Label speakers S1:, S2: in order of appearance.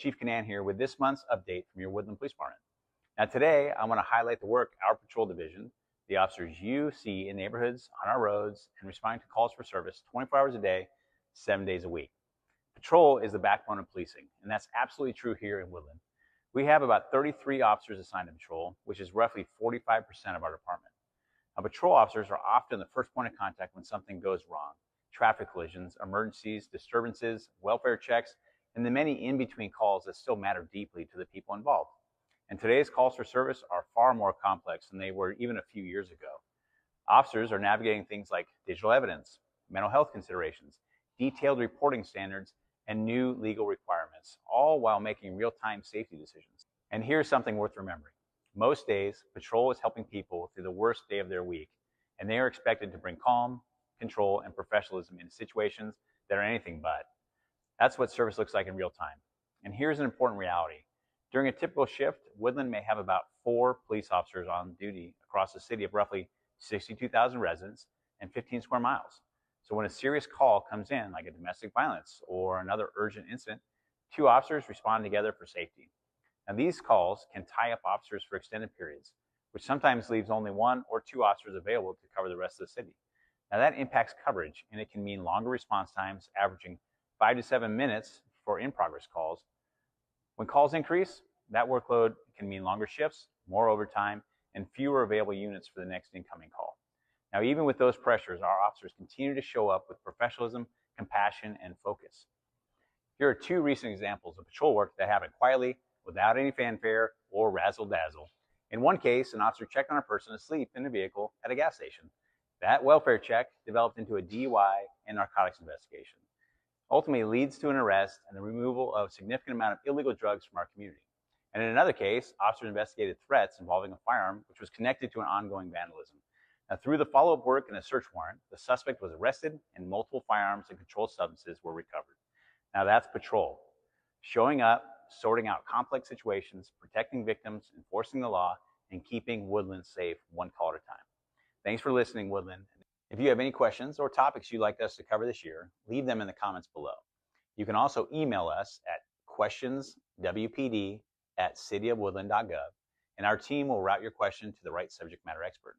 S1: Chief Kinnan here with this month's update from your Woodland Police Department. Now today, I want to highlight the work our patrol division, the officers you see in neighborhoods, on our roads, and responding to calls for service 24 hours a day, 7 days a week. Patrol is the backbone of policing, and that's absolutely true here in Woodland. We have about 33 officers assigned to patrol, which is roughly 45% of our department. Now, patrol officers are often the first point of contact when something goes wrong. Traffic collisions, emergencies, disturbances, welfare checks, and the many in-between calls that still matter deeply to the people involved. And today's calls for service are far more complex than they were even a few years ago. Officers are navigating things like digital evidence, mental health considerations, detailed reporting standards, and new legal requirements, all while making real-time safety decisions. And here's something worth remembering. Most days, patrol is helping people through the worst day of their week, and they are expected to bring calm, control, and professionalism into situations that are anything but. That's what service looks like in real time. And here's an important reality. During a typical shift, Woodland may have about 4 police officers on duty across a city of roughly 62,000 residents and 15 square miles. So when a serious call comes in, like a domestic violence or another urgent incident, 2 officers respond together for safety. Now these calls can tie up officers for extended periods, which sometimes leaves only 1 or 2 officers available to cover the rest of the city. Now that impacts coverage, and it can mean longer response times, averaging 5 to 7 minutes for in-progress calls. When calls increase, that workload can mean longer shifts, more overtime, and fewer available units for the next incoming call. Now, even with those pressures, our officers continue to show up with professionalism, compassion, and focus. Here are 2 recent examples of patrol work that happened quietly, without any fanfare or razzle-dazzle. In one case, an officer checked on a person asleep in a vehicle at a gas station. That welfare check developed into a DUI and narcotics investigation. Ultimately leads to an arrest and the removal of a significant amount of illegal drugs from our community. And in another case, officers investigated threats involving a firearm which was connected to an ongoing vandalism. Now, through the follow-up work and a search warrant, the suspect was arrested and multiple firearms and controlled substances were recovered. Now that's patrol. Showing up, sorting out complex situations, protecting victims, enforcing the law, and keeping Woodland safe one call at a time. Thanks for listening, Woodland. If you have any questions or topics you'd like us to cover this year, leave them in the comments below. You can also email us at questionswpd@cityofwoodland.gov, and our team will route your question to the right subject matter expert.